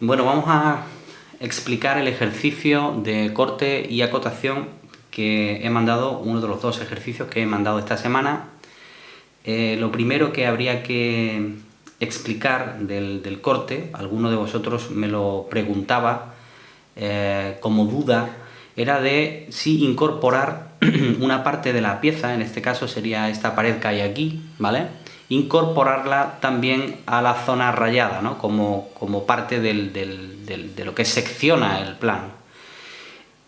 Bueno, vamos a explicar el ejercicio de corte y acotación que he mandado, uno de los dos ejercicios que he mandado esta semana. Lo primero que habría que explicar del corte, alguno de vosotros me lo preguntaba como duda, era de si incorporar una parte de la pieza, en este caso sería esta pared que hay aquí, ¿vale? Incorporarla también a la zona rayada, ¿no? como parte de lo que secciona el plano.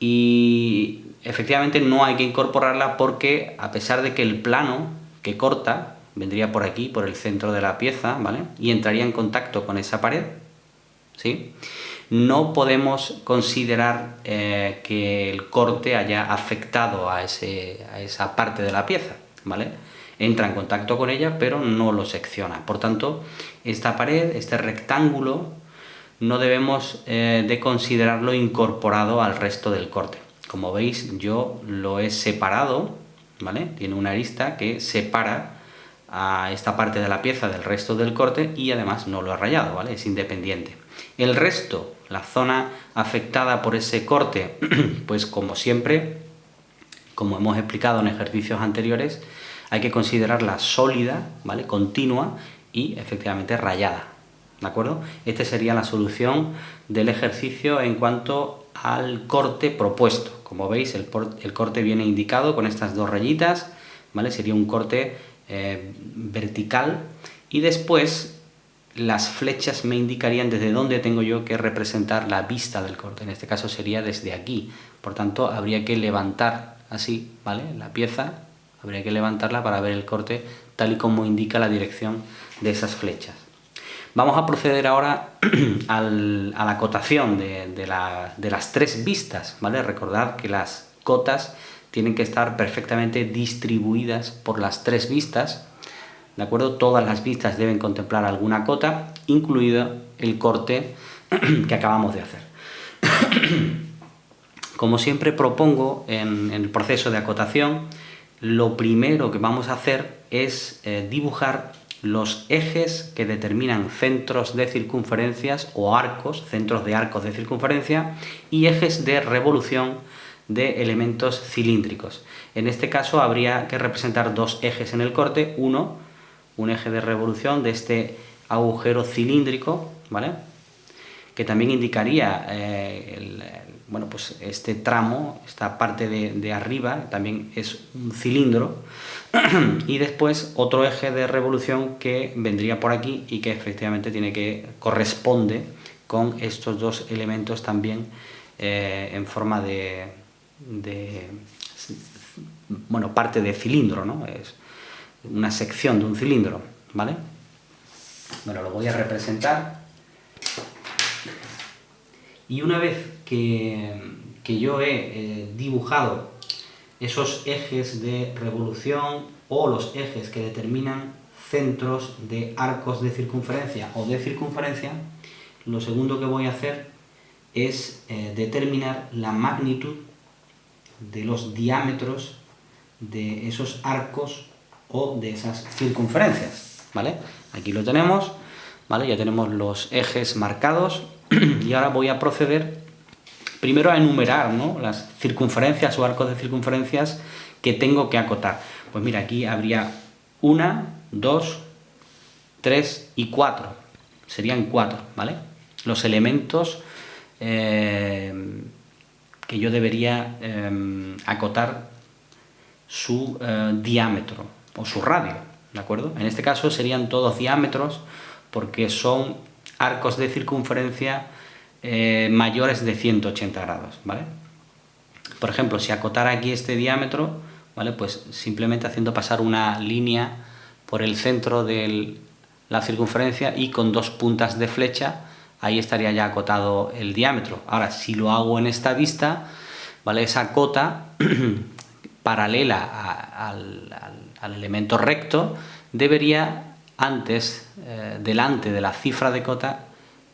Y efectivamente no hay que incorporarla porque, a pesar de que el plano que corta vendría por aquí, por el centro de la pieza, ¿vale? Y entraría en contacto con esa pared, ¿sí? No podemos considerar que el corte haya afectado a esa parte de la pieza, ¿vale? Entra en contacto con ella, pero no lo secciona. Por tanto, esta pared, este rectángulo, no debemos de considerarlo incorporado al resto del corte. Como veis, yo lo he separado, ¿vale? Tiene una arista que separa a esta parte de la pieza del resto del corte y además no lo he rayado, ¿vale? Es independiente. El resto, la zona afectada por ese corte, pues como siempre, como hemos explicado en ejercicios anteriores, hay que considerarla sólida, ¿vale? Continua y efectivamente rayada, ¿de acuerdo? Esta sería la solución del ejercicio en cuanto al corte propuesto. Como veis, el corte viene indicado con estas dos rayitas, ¿vale? Sería un corte vertical y después las flechas me indicarían desde dónde tengo yo que representar la vista del corte. En este caso sería desde aquí. Por tanto, habría que levantar así, ¿vale? La pieza, habría que levantarla para ver el corte tal y como indica la dirección de esas flechas. Vamos a proceder ahora a la acotación de las tres vistas, ¿vale? Recordad que las cotas tienen que estar perfectamente distribuidas por las tres vistas, ¿de acuerdo? Todas las vistas deben contemplar alguna cota, incluido el corte que acabamos de hacer. Como siempre propongo en el proceso de acotación, lo primero que vamos a hacer es dibujar los ejes que determinan centros de circunferencias o arcos, centros de arcos de circunferencia y ejes de revolución de elementos cilíndricos. En este caso habría que representar dos ejes en el corte, un eje de revolución de este agujero cilíndrico, ¿vale? Que también indicaría bueno, pues este tramo, esta parte de arriba, también es un cilindro, y después otro eje de revolución que vendría por aquí y que efectivamente corresponde con estos dos elementos también en forma bueno, parte de cilindro, ¿no? Es una sección de un cilindro, ¿vale? Bueno, lo voy a representar. Y una vez que yo he dibujado esos ejes de revolución o los ejes que determinan centros de arcos de circunferencia o de circunferencia, lo segundo que voy a hacer es determinar la magnitud de los diámetros de esos arcos o de esas circunferencias, ¿vale? Aquí lo tenemos, ¿vale? Ya tenemos los ejes marcados y ahora voy a proceder primero a enumerar, ¿no?, las circunferencias o arcos de circunferencias que tengo que acotar. Pues mira, aquí habría 1, 2, 3 y 4. Serían 4, ¿vale? Los elementos que yo debería acotar su diámetro o su radio, ¿de acuerdo? En este caso serían todos diámetros porque son arcos de circunferencia mayores de 180 grados, ¿vale? Por ejemplo, si acotara aquí este diámetro, ¿vale? Pues simplemente haciendo pasar una línea por el centro de la circunferencia y con dos puntas de flecha, ahí estaría ya acotado el diámetro. Ahora, si lo hago en esta vista, ¿vale? Esa cota paralela al elemento recto debería antes, delante de la cifra de cota,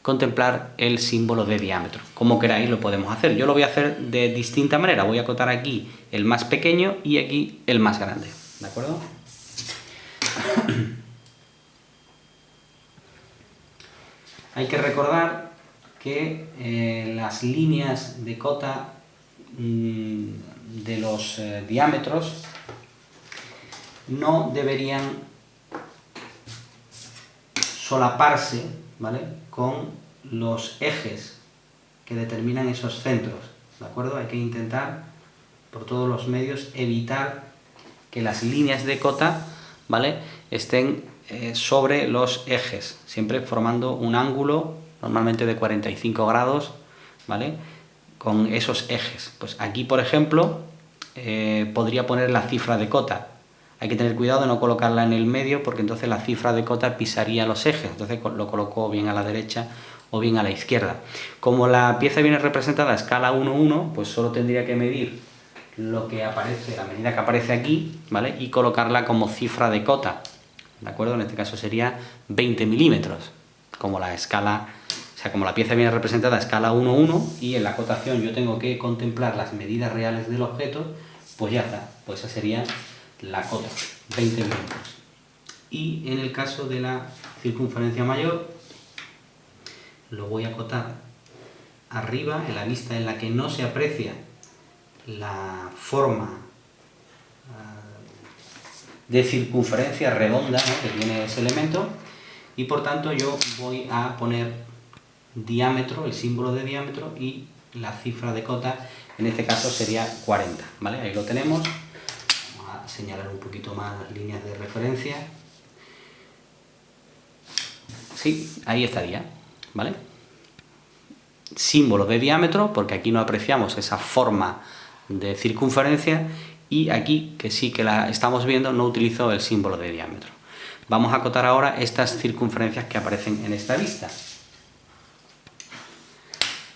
contemplar el símbolo de diámetro. Como queráis lo podemos hacer. Yo lo voy a hacer de distinta manera. Voy a acotar aquí el más pequeño y aquí el más grande, ¿de acuerdo? Hay que recordar que las líneas de cota de los diámetros no deberían solaparse, ¿vale?, con los ejes que determinan esos centros, ¿de acuerdo? Hay que intentar por todos los medios evitar que las líneas de cota, ¿vale?, estén sobre los ejes, siempre formando un ángulo normalmente de 45 grados, ¿vale?, con esos ejes. Pues aquí, por ejemplo, podría poner la cifra de cota. Hay que tener cuidado de no colocarla en el medio, porque entonces la cifra de cota pisaría los ejes, entonces lo coloco bien a la derecha o bien a la izquierda. Como la pieza viene representada a escala 1:1, pues solo tendría que medir lo que aparece, la medida que aparece aquí, ¿vale?, y colocarla como cifra de cota, ¿de acuerdo? En este caso sería 20 milímetros, como la escala, o sea, como la pieza viene representada a escala 1:1 y en la cotación yo tengo que contemplar las medidas reales del objeto, pues ya está, pues esa sería la cota, 20 milímetros. Y en el caso de la circunferencia mayor, lo voy a acotar arriba, en la vista en la que no se aprecia la forma de circunferencia redonda, ¿no?, que tiene ese elemento, y por tanto yo voy a poner diámetro, el símbolo de diámetro, y la cifra de cota, en este caso sería 40, ¿vale? Ahí lo tenemos. Vamos a señalar un poquito más las líneas de referencia. Sí, ahí estaría, ¿vale? Símbolo de diámetro, porque aquí no apreciamos esa forma de circunferencia, y aquí, que sí que la estamos viendo, no utilizo el símbolo de diámetro. Vamos a acotar ahora estas circunferencias que aparecen en esta vista.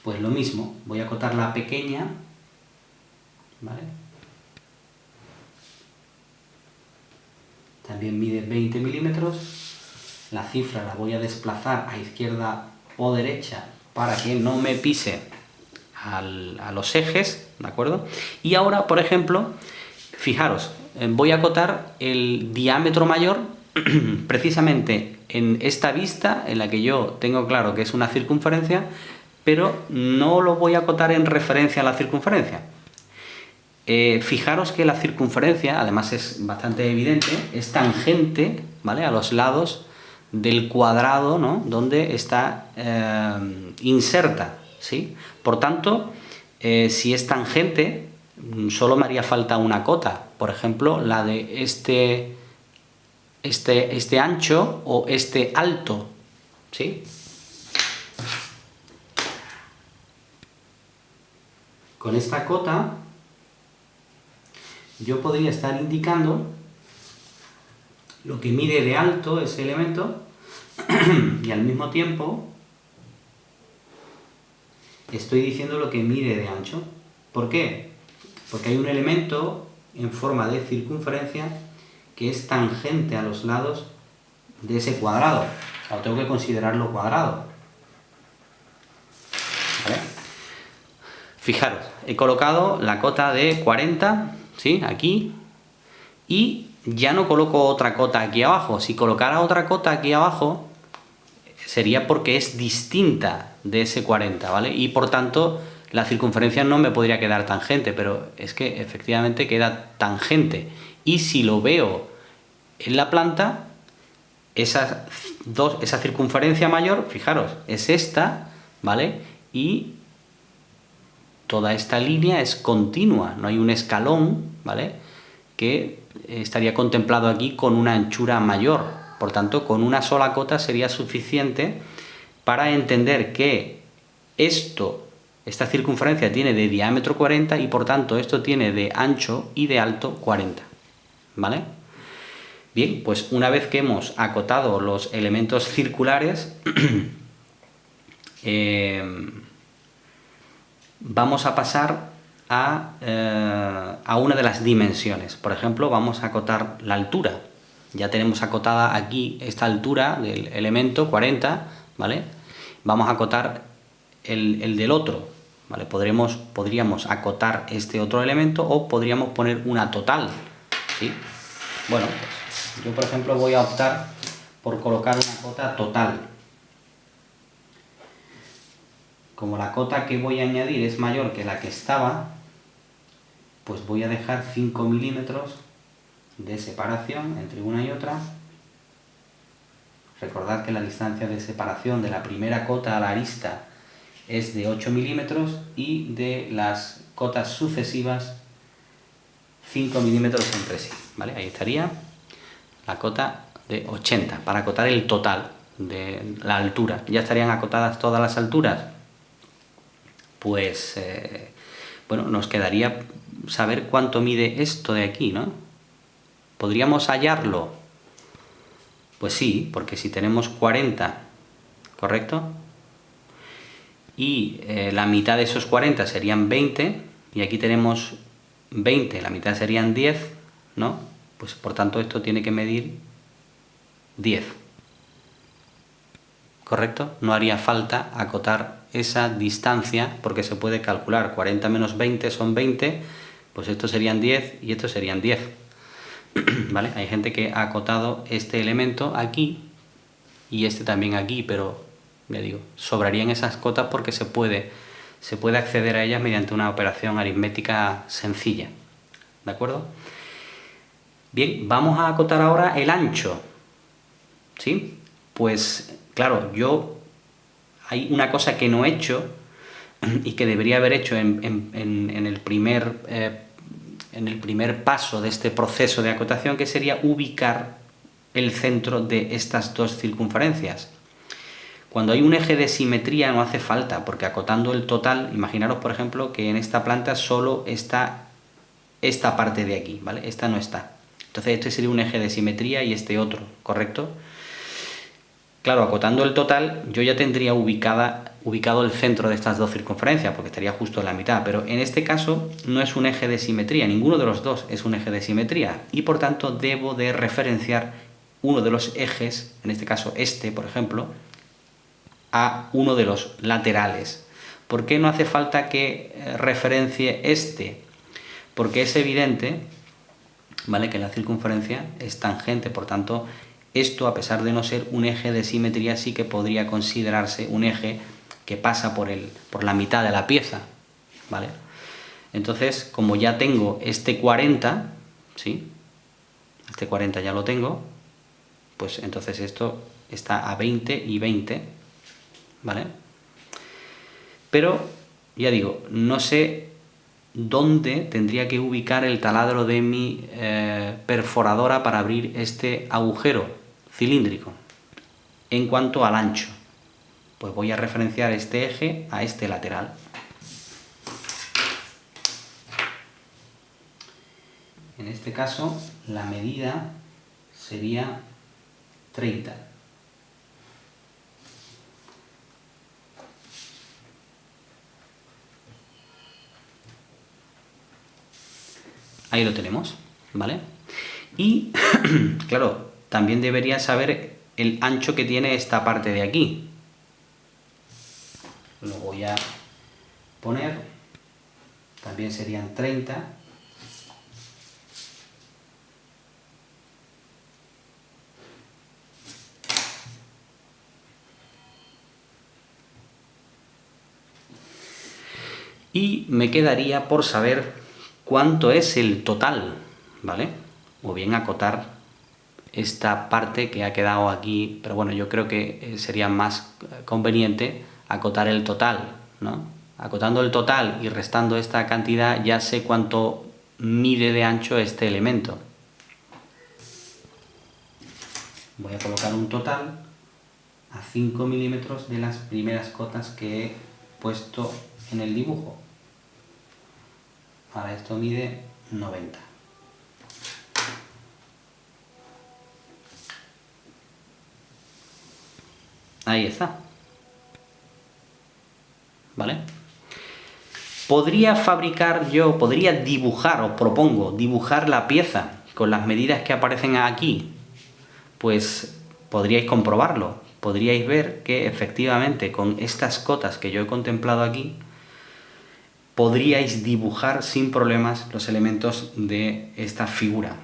Pues lo mismo, voy a acotar la pequeña, ¿vale? También mide 20 milímetros. La cifra la voy a desplazar a izquierda o derecha para que no me pise a los ejes, ¿de acuerdo? Y ahora, por ejemplo, fijaros, voy a acotar el diámetro mayor precisamente en esta vista en la que yo tengo claro que es una circunferencia, pero no lo voy a acotar en referencia a la circunferencia. Fijaros que la circunferencia, además es bastante evidente, es tangente, ¿vale?, a los lados del cuadrado, ¿no?, donde está inserta, ¿sí? Por tanto, si es tangente, solo me haría falta una cota, por ejemplo, la de este ancho o este alto, ¿sí? Con esta cota yo podría estar indicando lo que mide de alto ese elemento y al mismo tiempo estoy diciendo lo que mide de ancho. ¿Por qué? Porque hay un elemento en forma de circunferencia que es tangente a los lados de ese cuadrado. O tengo que considerarlo cuadrado, ¿vale? Fijaros, he colocado la cota de 40, ¿sí?, aquí, y ya no coloco otra cota aquí abajo. Si colocara otra cota aquí abajo, sería porque es distinta de ese 40, ¿vale? Y por tanto, la circunferencia no me podría quedar tangente, pero es que efectivamente queda tangente. Y si lo veo en la planta, esa circunferencia mayor, fijaros, es esta, ¿vale? Y toda esta línea es continua, no hay un escalón, ¿vale?, que estaría contemplado aquí con una anchura mayor. Por tanto, con una sola cota sería suficiente para entender que esta circunferencia tiene de diámetro 40 y por tanto esto tiene de ancho y de alto 40, ¿vale? Bien, pues una vez que hemos acotado los elementos circulares, vamos a pasar a una de las dimensiones. Por ejemplo, vamos a acotar la altura. Ya tenemos acotada aquí esta altura del elemento 40, ¿vale? Vamos a acotar el del otro, ¿vale? Podríamos acotar este otro elemento o podríamos poner una total, ¿sí? Bueno, pues yo por ejemplo voy a optar por colocar una cota total. como la cota que voy a añadir es mayor que la que estaba, pues voy a dejar 5 milímetros de separación entre una y otra. Recordad que la distancia de separación de la primera cota a la arista es de 8 milímetros y de las cotas sucesivas 5 milímetros entre sí, ¿vale? Ahí estaría la cota de 80 para acotar el total de la altura. ¿Ya estarían acotadas todas las alturas? Pues bueno, nos quedaría saber cuánto mide esto de aquí, ¿no? ¿Podríamos hallarlo? Pues sí, porque si tenemos 40, ¿correcto? Y la mitad de esos 40 serían 20, y aquí tenemos 20, la mitad serían 10, ¿no? Pues por tanto esto tiene que medir 10. ¿Correcto? No haría falta acotar esa distancia porque se puede calcular. 40 menos 20 son 20, pues estos serían 10 y estos serían 10. ¿Vale? Hay gente que ha acotado este elemento aquí y este también aquí, pero ya digo, sobrarían esas cotas porque se puede acceder a ellas mediante una operación aritmética sencilla. ¿De acuerdo? Bien, vamos a acotar ahora el ancho. ¿Sí? Pues claro, hay una cosa que no he hecho y que debería haber hecho en el primer paso de este proceso de acotación, que sería ubicar el centro de estas dos circunferencias. Cuando hay un eje de simetría no hace falta, porque acotando el total, imaginaros por ejemplo que en esta planta solo está esta parte de aquí, ¿vale? Esta no está. Entonces este sería un eje de simetría y este otro, ¿correcto? Claro, acotando el total, yo ya tendría ubicado el centro de estas dos circunferencias, porque estaría justo en la mitad, pero en este caso no es un eje de simetría, ninguno de los dos es un eje de simetría, y por tanto debo de referenciar uno de los ejes, en este caso este, por ejemplo, a uno de los laterales. ¿Por qué no hace falta que referencie este? Porque es evidente, ¿vale?, que la circunferencia es tangente, por tanto, esto, a pesar de no ser un eje de simetría, sí que podría considerarse un eje que pasa por la mitad de la pieza, ¿vale? Entonces, como ya tengo este 40, ¿sí? Este 40 ya lo tengo, pues entonces esto está a 20 y 20, ¿vale? Pero, ya digo, no sé dónde tendría que ubicar el taladro de mi perforadora para abrir este agujero cilíndrico. En cuanto al ancho, pues voy a referenciar este eje a este lateral. En este caso, la medida sería 30. Ahí lo tenemos, ¿vale? Y, claro, también debería saber el ancho que tiene esta parte de aquí. Lo voy a poner, también serían 30. Y me quedaría por saber cuánto es el total, ¿vale? O bien acotar esta parte que ha quedado aquí, pero bueno, yo creo que sería más conveniente acotar el total, ¿no? Acotando el total y restando esta cantidad ya sé cuánto mide de ancho este elemento. Voy a colocar un total a 5 milímetros de las primeras cotas que he puesto en el dibujo. Ahora esto mide 90. Ahí está. ¿Vale? Podría dibujar, os propongo, dibujar la pieza con las medidas que aparecen aquí. Pues podríais comprobarlo. Podríais ver que efectivamente con estas cotas que yo he contemplado aquí, podríais dibujar sin problemas los elementos de esta figura.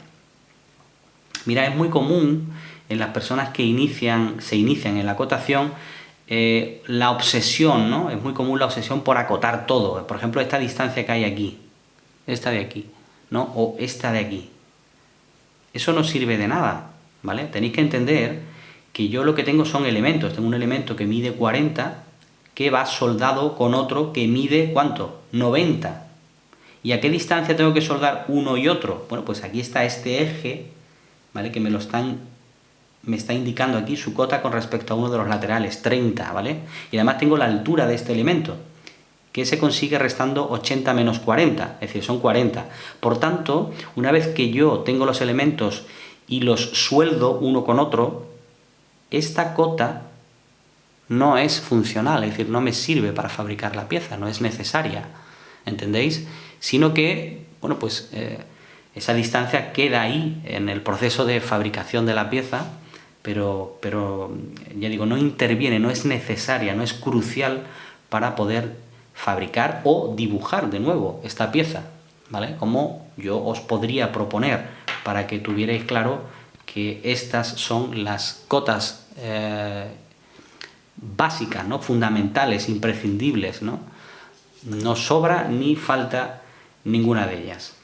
Mira, es muy común en las personas que se inician en la acotación la obsesión, ¿no? Es muy común la obsesión por acotar todo. Por ejemplo, esta distancia que hay aquí, esta de aquí, ¿no? O esta de aquí. Eso no sirve de nada, ¿vale? Tenéis que entender que yo lo que tengo son elementos. Tengo un elemento que mide 40, que va soldado con otro que mide, ¿cuánto? 90. ¿Y a qué distancia tengo que soldar uno y otro? Bueno, pues aquí está este eje, ¿vale? Que me está indicando aquí su cota con respecto a uno de los laterales, 30, ¿vale? Y además tengo la altura de este elemento, que se consigue restando 80 menos 40, es decir, son 40. Por tanto, una vez que yo tengo los elementos y los sueldo uno con otro, esta cota no es funcional, es decir, no me sirve para fabricar la pieza, no es necesaria, ¿entendéis? Sino que, bueno, pues esa distancia queda ahí en el proceso de fabricación de la pieza, pero ya digo, no interviene, no es necesaria, no es crucial para poder fabricar o dibujar de nuevo esta pieza, ¿vale? Como yo os podría proponer para que tuvierais claro que estas son las cotas básicas, ¿no? Fundamentales, imprescindibles, ¿no? No sobra ni falta ninguna de ellas.